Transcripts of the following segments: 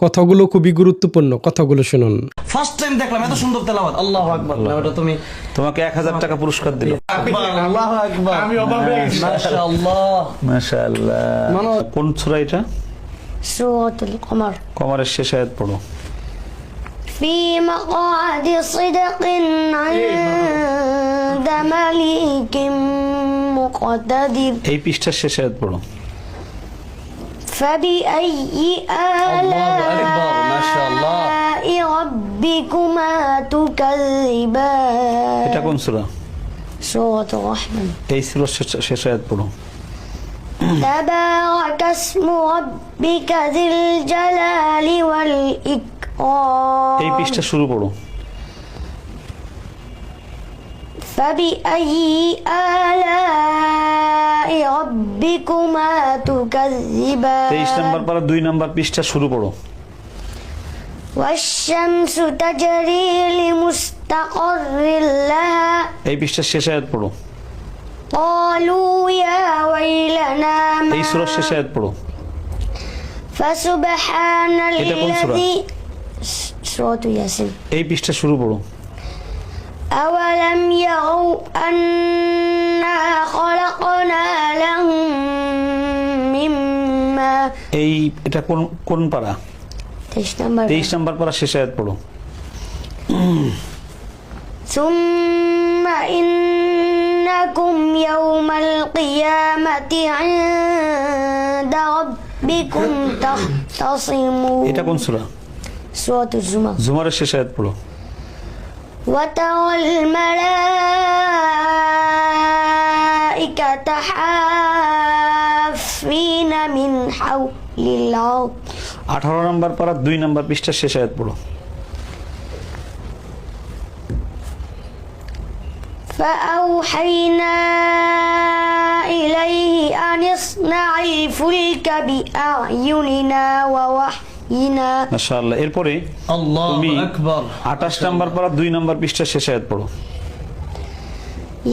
কথাগুলো খুবই গুরুত্বপূর্ণ, কথাগুলো শুনুন। ফার্স্ট টাইম দেখলাম এত সুন্দর তেলাওয়াত। আল্লাহু আকবার। ওটা তুমি তোমাকে 1000 টাকা পুরস্কার দিল। আল্লাহু আকবার। আমি অবাক হয়ে গেছি। মাশাআল্লাহ মাশাআল্লাহ। কোন সূরা এটা? সূরাতুল কমর। কমরের শেষ আয়াত পড়ো। في مقعد صدق عند مليك مقتدر এই পৃষ্ঠার শেষ আয়াত পড়ো। فبأي আল্লাহু আকবার। মাশাআল্লাহ। آلاء ربكما تكذبان এটা কোন সূরা? سورة الرحمن এই সূরার শেষ আয়াত পড়ো। تبارك اسم ربك ذي الجلال والإكرام এই পৃষ্ঠা শুরু পড়ো। فبأي آلاء ربكما تكذبان 23 নম্বর পারা 2 নম্বর পৃষ্ঠা শুরু পড়ো। والشمس تجري لمستقر لها এই পৃষ্ঠার শেষ আয়াত পড়ো। قالوا يا ويلنا এই সূরার শেষ আয়াত পড়ো। فسبحان এটা কোন সূরা? الذي سورة ياسين এই পৃষ্ঠা শুরু পড়ো। أولم يروا أنا خلقنا لهم مما এই এটা কোন কোন পারা? 23 নম্বর পারা শেষ আয়াত পড়ো। ثم إنكم يوم القيامة عند ربكم تختصمون এটা কোন সূরা? سورة الزمر জুমারের শেষ আয়াত পড়ো। وترى الملائكة حافين من حول العرش 18 নম্বর পারা 2 নম্বর পৃষ্ঠার শেষ আয়াত পড়ো। فأوحينا إليه أن اصنع الفلك بأعيننا ووحينا মাশাআল্লাহ। এরপরে আল্লাহু তুমি আকবার। 28 নম্বর পারা 2 নম্বর পৃষ্ঠার শেষ আয়াত পড়ো।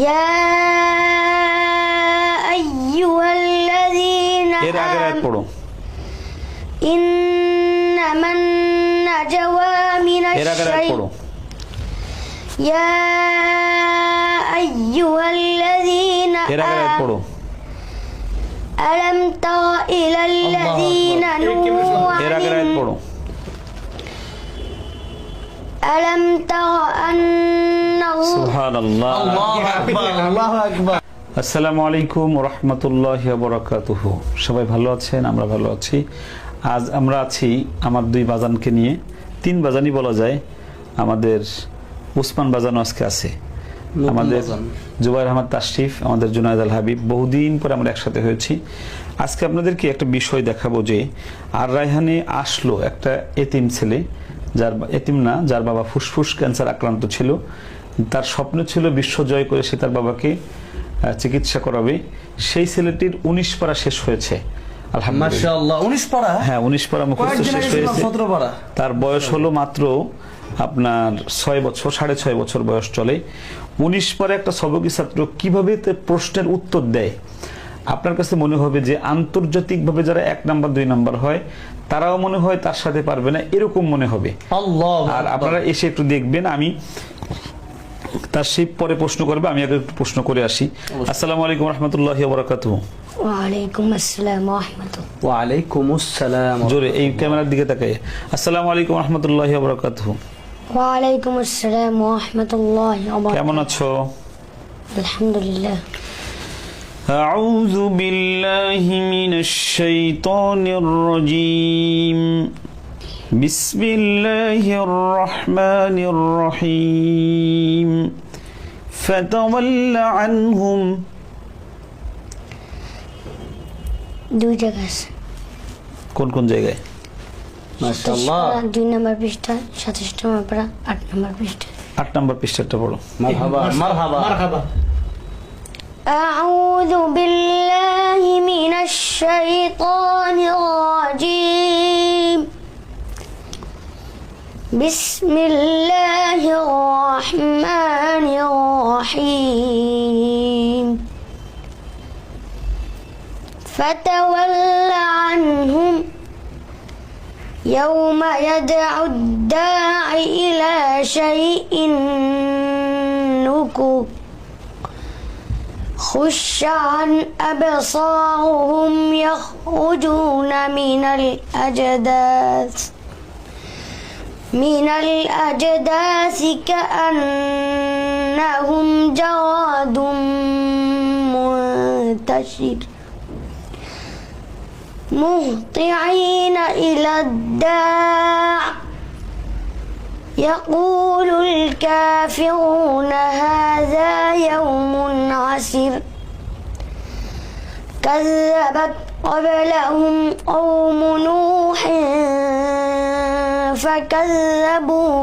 يا أيها الذين এর আগের আয়াত آمنوا পড়ো। إنما النجوى من এর আগের আয়াত পড়ো। الشيطان يا أيها الذين এর আগের আয়াত آمنوا পড়ো। ألم تر إلى الذين نهوا এর আগের আয়াত عن পড়ো। ألم تر أن الله সুবহানাল্লাহ। আল্লাহু আকবার। আল্লাহু আকবার। আসসালামু আলাইকুম ওয়া রাহমাতুল্লাহি ওয়া বারাকাতুহু। সবাই ভালো আছেন? আমরা ভালো আছি। আজ আমরা আছি আমার 2 বাজানকে নিয়ে, 3 বাজানই বলা যায়। আমাদের উসমান বাজানও আজকে আছে, আমাদের জুবাইর আহমদ তাশরিফ, আমাদের জুনায়েদ আল হাবিব। বহুদিন পরে আমরা একসাথে হয়েছি। আজকে আপনাদেরকে একটা বিষয় দেখাবো যে আর রায়হানে আসলো একটা এতিম ছেলে, যার এতিম না, যার বাবা ফুসফুস ক্যান্সার আক্রান্ত ছিল। তার স্বপ্ন ছিল বিশ্ব জয় করে সে তার বাবাকে চিকিৎসা করাবে। সেই ছেলেটির 19 পারা শেষ হয়েছে আলহামদুলিল্লাহ। মাশাআল্লাহ। 19 পারা? হ্যাঁ, 19 পারা মুখস্থ শেষ হয়েছে। 17 পারা। তার বয়স হলো মাত্র আপনার 6 বছর, 6.5 বছর বয়স চলে। 19 পারে একটা সবকি ছাত্র কিভাবে প্রশ্নের উত্তর দেয়, আপনার কাছে মনে হবে যে আন্তর্জাতিকভাবে যারা 1 নাম্বার 2 নাম্বার হয় তারাও মনে হয় তার সাথে পারবে না, এরকম মনে হবে। আল্লাহু আর আকবার। আপনারা এসে একটু দেখবেন। আমি তার সেই পরে প্রশ্ন করবে, আমি আগে একটু প্রশ্ন করে আসি। আসসালামু আলাইকুম ওয়া রাহমাতুল্লাহি ওয়া বারাকাতুহু। وعليكم السلام ورحمة الله ওয়া আলাইকুমুস সালাম। জোরে এই ক্যামেরার দিকে তাকায়। আসসালামু আলাইকুম ওয়া রাহমাতুল্লাহি ওয়া বারাকাতুহু। وعليكم السلام ورحمة الله وبركاته কেমন আছো? الحمد لله أعوذ بالله من الشيطان الرجيم بسم الله الرحمن الرحيم فتول عنهم 2 জায়গা আছে। কোন কোন জায়গায়? মাশাআল্লাহ। 2 নম্বর পৃষ্ঠা, 27 নম্বর পারা, 8 নম্বর পৃষ্ঠা। 8 নম্বর পৃষ্ঠাটা পড়ো। মারহাবা মারহাবা মারহাবা। أعوذ بالله من الشيطان الرجيم بسم الله الرحمن الرحيم فتول عنهم يوم يدعو الداعي إلى شيء نكر خش عن أبصارهم يخرجون من الأجداث كأنهم جراد منتشر مهطعين إلى الداع يقول الكافرون هذا يوم عسر كذبت قبلهم قوم نوح فكذبوا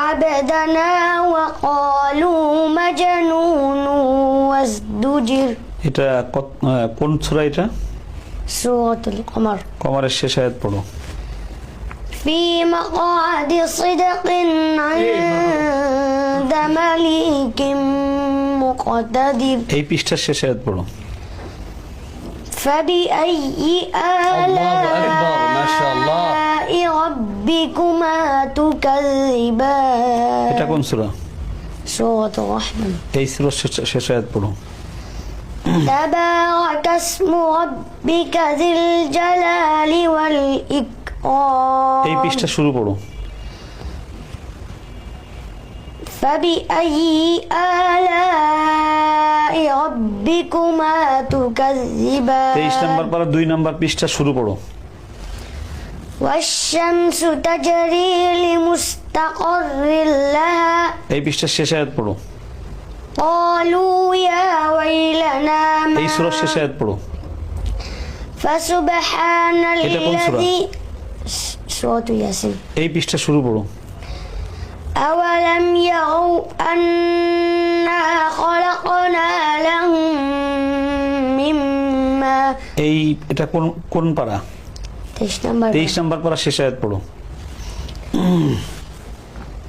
عبدنا وقالوا مجنون وازدجر এটা কোন সূরা এটা? سورة القمر কমরের শেষ আয়াত পড়ো। في مقعد صدق عند مليك مقتدر এই পৃষ্ঠার শেষ আয়াত পড়ো। فبأي الله أكبر ما شاء الله آلاء ربكما تكذبان এটা কোন সূরা? سورة الرحمن এই সূরার শেষ আয়াত পড়ো। تبارك اسم ربك ذي الجلال والإكرام এই পৃষ্ঠা শুরু পড়ো। فبأي آلاء ربكما تكذبان 23 নম্বর পারা 2 নম্বর পৃষ্ঠা শুরু পড়ো। والشمس تجري لمستقر لها এই পৃষ্ঠার শেষ আয়াত পড়ো। قالوا يا ويلنا এই ما সূরার শেষ আয়াত পড়ো। فسبحان এটা কোন সূরা? الذي سورة ياسين এই পৃষ্ঠা শুরু পড়ো। أولم يروا أنا خلقنا لهم مما এই এটা কোন পারা? 23 নম্বর পারা শেষ আয়াত পড়ো।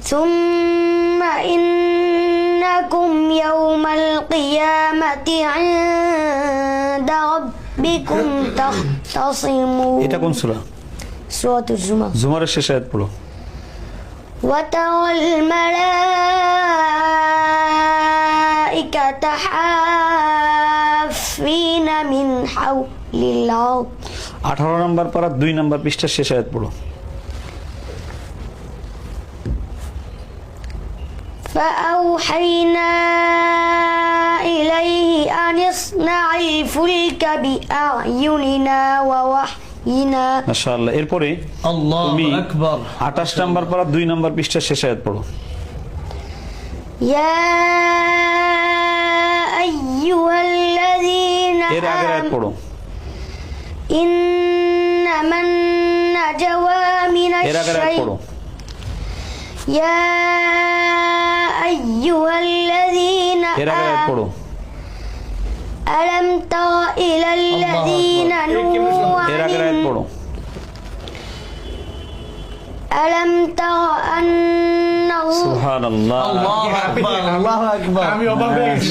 ثم إنكم يوم القيامة عند ربكم تختصمون এটা কোন সূরা? سورة الزمر জুমারের শেষ আয়াত পড়ো। وترى الملائكة حافين من حول العرش 18 নম্বর পারা 2 নম্বর পৃষ্ঠার শেষ আয়াত পড়ো। فأوحينا إليه أن اصنع الفلك بأعيننا ووحينا মাশাআল্লাহ। এরপরে الله তুমি أكبر 28 নম্বর পারা 2 নম্বর পৃষ্ঠার শেষ আয়াত পড়ো। يا أيها الذين এর আগের আয়াত آمنوا পড়ো। إنما النجوى من এর আগের আয়াত পড়ো। الشيطان يا أيها الذين এর আগের আয়াত পড়ো। ألم تر إلى الذين نهوا এর আগের আয়াত عن পড়ো। ألم تر أن الله সুবহানাল্লাহ الله أكبر الله أكبر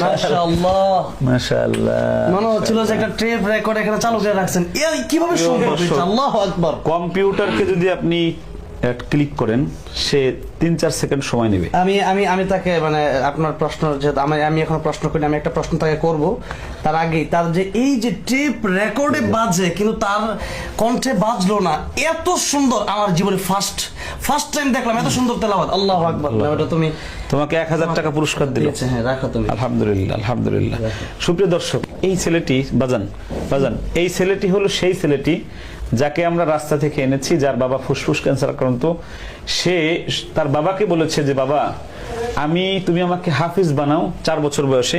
ما شاء الله মাশাআল্লাহ। মনে হচ্ছিল যে একটা টেপ রেকর্ড এখানে চালু করে রাখছেন কিভাবে সম্ভব এটা? আল্লাহু আকবার কম্পিউটারকে যদি আপনি ক্লিক করেন সে 3-4 সেকেন্ড সময় নেবে। আমি আমি আমি তাকে মানে আপনার প্রশ্ন যেহেতু আমি এখন প্রশ্ন করি, আমি একটা প্রশ্ন তাকে করব তার আগে তার যে এই যে টেপ রেকর্ডে বাজে কিন্তু তার কণ্ঠে বাজলো না, এত সুন্দর আমার জীবনে ফার্স্ট টাইম দেখলাম এত সুন্দর তেলাওয়াত। আল্লাহু আকবার। ওটা তুমি তোমাকে 1000 টাকা পুরস্কার দিল। দিয়েছে, হ্যাঁ রাখো তুমি। আলহামদুলিল্লাহ আলহামদুলিল্লাহ। সুপ্রিয় দর্শক, এই ছেলেটি বাজান এই ছেলেটি হলো সেই ছেলেটি যাকে আমরা রাস্তা থেকে এনেছি, যার বাবা ফুসফুস ক্যান্সার আক্রান্ত। সে তার বাবাকে বলেছে যে বাবা তুমি আমাকে হাফিজ বানাও, 4 বছর বয়সে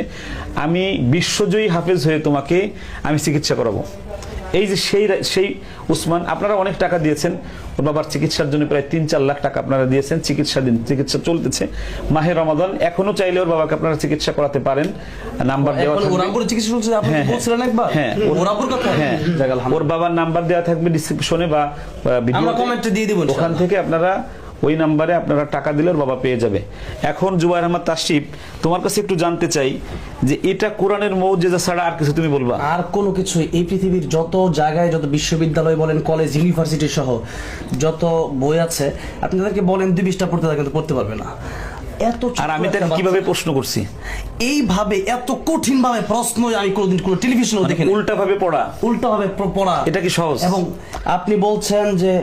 আমি বিশ্বজয়ী হাফিজ হয়ে তোমাকে আমি চিকিৎসা করাবো। এই যে সেই উসমান, আপনারা অনেক টাকা দিয়েছেন ওর বাবার চিকিৎসার জন্য, প্রায় 3-4 লাখ টাকা আপনারা দিয়েছেন। চিকিৎসা চলতেছে মাহে রমাদান, এখনো চাইলে ওর বাবাকে আপনারা চিকিৎসা করাতে পারেন। নাম্বার দেওয়া থাকবে। ওরামপুরে চিকিৎসা চলছে, আপনি বলছিলেন একবার। হ্যাঁ ওরামপুর কথা। হ্যাঁ, ওর বাবার নাম্বার দেওয়া থাকবে ডিসক্রিপশনে বা আমরা কমেন্টে দিয়ে দিব ওখান থেকে আপনারা ওই নাম্বারে আপনারা টাকা দিলে ওর বাবা পেয়ে যাবে। এখন জুবাইর আহমদ তাশরিফ, তোমার কাছে একটু জানতে চাই যে এটা কোরআনের মৌজেজা ছাড়া আর কিছু তুমি বলবা? আর কোনো কিছু এই পৃথিবীর যত জায়গায়, যত বিশ্ববিদ্যালয় বলেন, কলেজ, ইউনিভার্সিটি সহ যত বই আছে, আপনি তাদেরকে বলেন 2-20টা পড়তে থাকে, কিন্তু পড়তে পারবে না। এত আর আমি তাকে কিভাবে প্রশ্ন করছি, এইভাবে এত কঠিন ভাবে প্রশ্ন আমি কোনোদিন কোনো টেলিভিশনেও দেখিনি। উল্টা ভাবে পড়া, উল্টা ভাবে পড়া, এটা কি সহজ? এবং আপনি বলছেন যে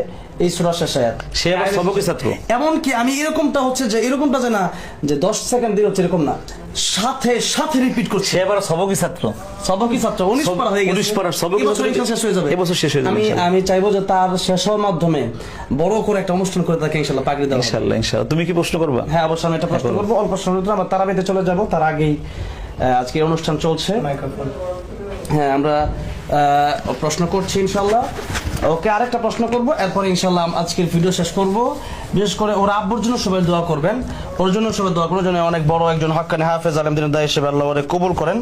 এই সূরা শেষ আয়াত, সে আবার সবকি ছাত্র। এমনকি আমি এরকমটা হচ্ছে যে এরকমটা যে না যে 10 সেকেন্ড দিয়ে হচ্ছে, এরকম না, সাথে সাথে রিপিট করছে। সে আবার সবকি ছাত্র, সবকি ছাত্র 19 পারা হয়ে গেছে, 19 পারা সবকি এবছর শেষ হয়ে যাবে, এবছর শেষ হয়ে যাবে। আমি চাইবো যে তার শেষ হওয়ার মাধ্যমে বড় করে একটা অনুষ্ঠান করে তাকে ইনশাআল্লাহ পাকড়ি দেওয়া হবে। ইনশাআল্লাহ ইনশাআল্লাহ। তুমি কি প্রশ্ন করবা? হ্যাঁ, অবশ্যই আমি একটা প্রশ্ন করবো। অল্প সময়ের ভিতরে আমরা তারাবিতে চলে যাব, তার আগেই আজকে অনুষ্ঠান চলছে। হ্যাঁ, আমরা প্রশ্ন করছি ইনশাআল্লাহ। ওকে, আরেকটা প্রশ্ন করব, এরপরে ইনশাআল্লাহ আজকের ভিডিও শেষ করব। বিশেষ করে ওর আব্বুর জন্য সবাই দোয়া করবেন, ওর জন্য সবাই দোয়া করবেন, যেন অনেক বড় একজন হক্কানি হাফেজ আলেম দিনের দায়ী হিসেবে আল্লাহ ওরে কবুল করেন।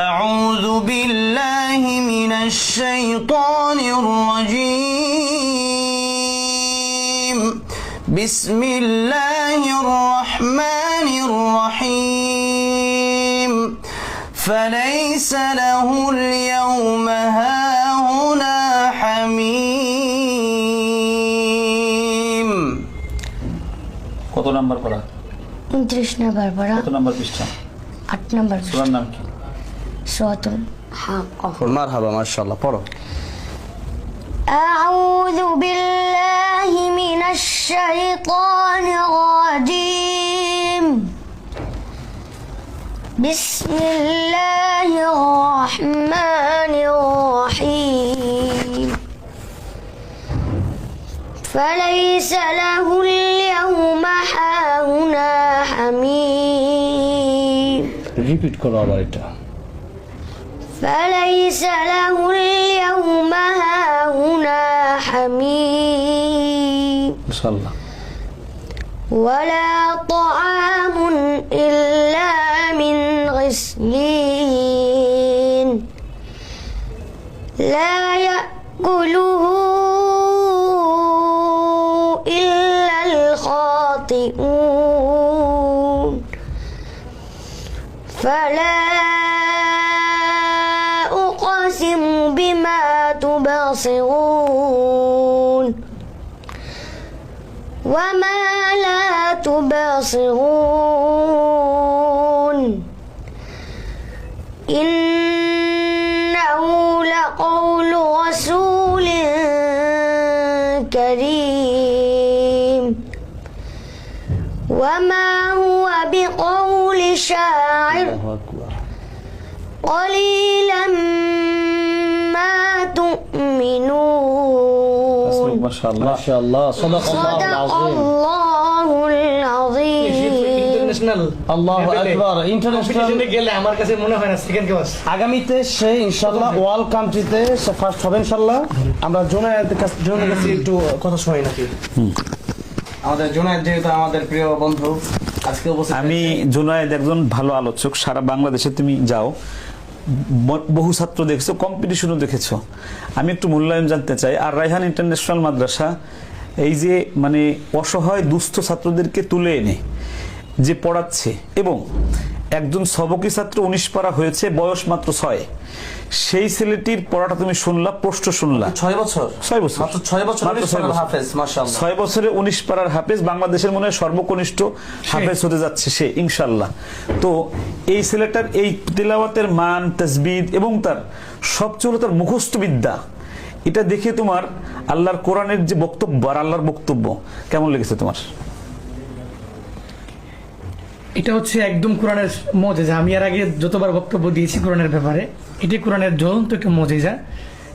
أعوذ بالله من الشيطان الرجيم بسم الله الرحمن الرحيم فليس له اليوم هاهنا حميم কত নাম্বার পড়া? 29 নাম্বার পড়া, কত নাম্বার পৃষ্ঠা? 8 নাম্বার সূরার নাম কি? সূরাতুল হাক্কা। মারহাবা, মাশাআল্লাহ, পড়ো। أعوذ بالله من الشيطان الرجيم بسم الله الرحمن الرحيم فليس له اليوم هاهنا حميم রিপিট করো আবার এটা। فليس له اليوم هاهنا حميم ইনশাআল্লাহ। ولا طعام إلا من غسلين لا يأكله إلا الخاطئون فلا أقسم بما تبصرون وما لا تبصرون إنه لقول رسول كريم وما هو بقول شاعر قليلا ما تؤمنون মাশাআল্লাহ। মাশাআল্লাহ, صدق الله العظيم ইন্টারন্যাশনাল, আল্লাহু আকবার, ইন্টারন্যাশনাল গেলে আমার কাছে মনে হয় না সেকেন্ড ক্লাস। আগামীতে সে ইনশাআল্লাহ ওয়ার্ল্ড কান্ট্রিতে সে ফার্স্ট হবে ইনশাআল্লাহ। আমরা জোনায়েদের কাছে একটু কথা শুনাই নাকি? আমাদের জোনায়েদ যেহেতু আমাদের প্রিয় বন্ধু, আজকে উপস্থিত। আমি জুনায়েদ একজন ভালো আলোচক, সারা বাংলাদেশে তুমি যাও, বহু ছাত্র দেখেছো, কম্পিটিশনও দেখেছো। আমি একটু মূল্যায়ন জানতে চাই। আর রায়হান ইন্টারন্যাশনাল মাদ্রাসা এই যে মানে অসহায় দুস্থ ছাত্রদেরকে তুলে এনে যে পড়াচ্ছে, এবং একজন সবকি ছাত্র 19 পারা হয়েছে, বয়স মাত্র 6, সেই ছেলেটির পড়াটা তুমি শুনলা, প্রশ্ন শুনলা। 6 বছর, 6 বছর, মাত্র 6 বছর, মাত্র 6 বছর। হাফেজ, মাশাআল্লাহ। 6 বছরে 19 পারার হাফেজ, বাংলাদেশের মনে হয় সর্বকনিষ্ঠ হাফেজ হতে যাচ্ছে সে ইনশাআল্লাহ। তো এই ছেলেটার এই তিলাওয়াতের মান, তাসবিহ এবং তার সবচেয়ে হলো তার মুখস্থ বিদ্যা, এটা দেখে তোমার আল্লাহর কোরআনের যে বক্তব্য আর আল্লাহর বক্তব্য কেমন লেগেছে তোমার? এটা হচ্ছে একদম কোরআনের মজেজা। আমি এর আগে যতবার বক্তব্য দিয়েছি কোরআনের ব্যাপারে, এটি কোরআনের জ্বলন্ত একটা মজেজা,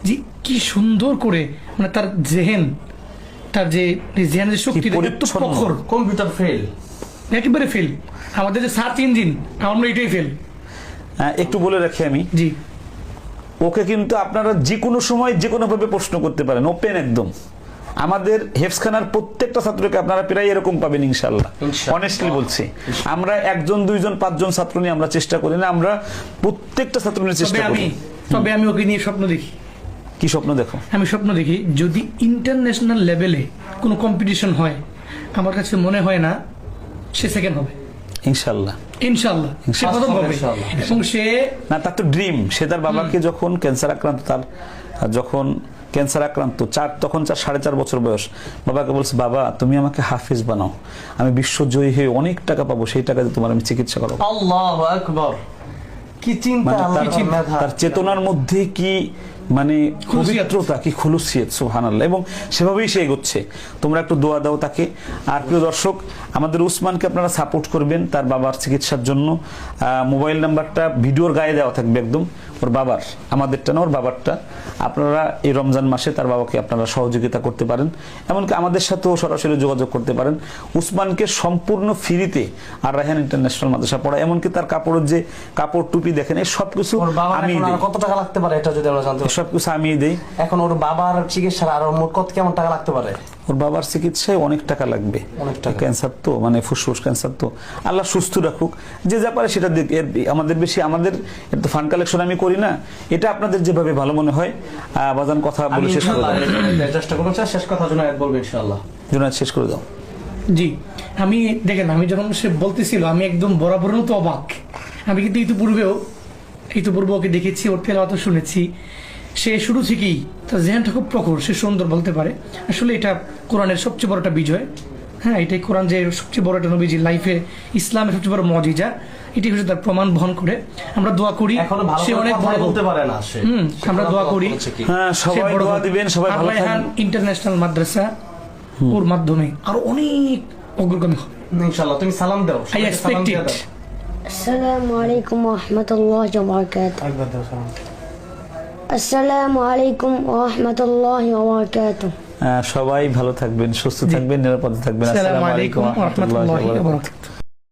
যে কি সুন্দর করে মানে তার জেহেন, তার যে জেহেনের শক্তি, প্রখর, কম্পিউটার ফেল, একেবারে ফেল। আমাদের যে সার্চ ইঞ্জিন, আমরা এটাই ফেল। একটু বলে রাখি আমি, জি, ওকে কিন্তু আপনারা যে কোনো সময় যে কোনো ভাবে প্রশ্ন করতে পারেন, ওপেন একদম। আমাদের হেফসখানার প্রত্যেকটা ছাত্রকে আপনারা প্রায় এরকম পাবেন ইনশাআল্লাহ। অনেস্টলি বলছি, আমরা 1 জন 2 জন 5 জন ছাত্র নিয়ে আমরা চেষ্টা করি না, আমরা প্রত্যেকটা ছাত্র নিয়ে চেষ্টা করি। তবে আমি ওকে নিয়ে স্বপ্ন দেখি। কি স্বপ্ন দেখো? আমি স্বপ্ন দেখি যদি ইন্টারন্যাশনাল লেভেলে কোনো কম্পিটিশন হয়, আমার কাছে মনে হয় না সে সেকেন্ড হবে। ইনশাল্লাহ। ইনশাল্লাহ সে প্রথম হবে। ইনশাআল্লাহ। এবং সে না, তার তো ড্রিম, সে তার বাবাকে যখন ক্যান্সার আক্রান্ত, যখন ক্যান্সার আক্রান্ত তখন 4.5 বছর বয়স, বাবাকে বলছে, বাবা তুমি আমাকে হাফিজ বানাও, আমি বিশ্বজয়ী হয়ে অনেক টাকা পাবো, সেই টাকাতে তোমার আমি চিকিৎসা করাবো। আল্লাহু আকবার, কি চিন্তা, মানে আল্লাহর মেধা। তার চেতনার মধ্যে কি মানে পবিত্রতা, কি খুলুসিয়ত, সুবহানাল্লাহ। এবং সেভাবেই সে এগোচ্ছে। তোমরা একটু দোয়া দাও তাকে। আর প্রিয় দর্শক, আমাদের উসমানকে আপনারা সাপোর্ট করবেন তার বাবার চিকিৎসার জন্য। মোবাইল নাম্বারটা ভিডিওর গায়ে দেওয়া থাকবে, একদম ওর বাবার, আমাদেরটা না, ওর বাবারটা। আপনারা এই রমজান মাসে তার বাবাকে আপনারা সহযোগিতা করতে পারেন, এমনকি আমাদের সাথেও সরাসরি যোগাযোগ করতে পারেন। উসমানকে সম্পূর্ণ ফ্রিতে আর রায়হান ইন্টারন্যাশনাল মাদ্রাসা পড়া, এমনকি তার কাপড়ের যে কাপড় টুপি দেখেন, এই সবকিছু ওর বাবার আমি এখন আর কত টাকা লাগতে পারে এটা যদি আমরা জানতে পারি? সবকিছু আমি দেই। এখন ওর বাবার চিকিৎসার আরো মোট কত কেমন টাকা লাগতে পারে? ওর বাবার চিকিৎসায় অনেক টাকা লাগবে। অনেক টাকা। ক্যান্সার তো, মানে ফুসফুস ক্যান্সার তো, আল্লাহ সুস্থ রাখুক। যে যা পারে সেটা দিক। আমাদের বেশি, আমাদের এর তো ফান্ড কালেকশন আমি করি না, এটা আপনাদের যেভাবে ভালো মনে হয়। বাজান কথা বলে শেষ করে দাও। চেষ্টা করবো, শেষ কথা জুনায়েদ বলবে ইনশাআল্লাহ। জুনায়েদ শেষ করে দাও। জি, আমি দেখেন, আমি যখন সে বলতেছিল আমি একদম বরাবর তো অবাক। আমি কিন্তু ইতিপূর্বে ওকে দেখেছি, ওর তেলাওয়াত শুনেছি। সে শুরু থেকেই তার জেহানটা খুব প্রখর, সে সুন্দর বলতে পারে। আসলে এটা কোরআনের সবচেয়ে বড় একটা বিজয়। হ্যাঁ, এটাই কোরআন যে সবচেয়ে বড় একটা নবীজির লাইফে ইসলামের সবচেয়ে বড় মজিজা, এটি হচ্ছে তার প্রমাণ বহন করে। আমরা দোয়া করি এখনো ভালো সে করে অনেক কথা বড় বলতে পারে না সে। আমরা দোয়া করি হ্যাঁ, সবাই দোয়া দিবেন, সবাই ভালো থাকবেন। ইন্টারন্যাশনাল মাদ্রাসা ওর মাধ্যমে আরো অনেক অগ্রগামী হবে ইনশাআল্লাহ। তুমি সালাম দাও, আই এক্সপেক্ট ইট। আসসালামু আলাইকুম ওয়া রাহমাতুল্লাহি ওয়া বারাকাতুহু। একবার দাও সালাম। আসসালামু আলাইকুম ওয়া রাহমাতুল্লাহি ওয়া বারাকাতুহু। সবাই ভালো থাকবেন, সুস্থ থাকবেন, নিরাপদে থাকবেন। আসসালামু আসসালামু আলাইকুম আলাইকুম ওয়া ওয়া রাহমাতুল্লাহি ওয়া রাহমাতুল্লাহি ওয়া বারাকাতুহু। বারাকাতুহু।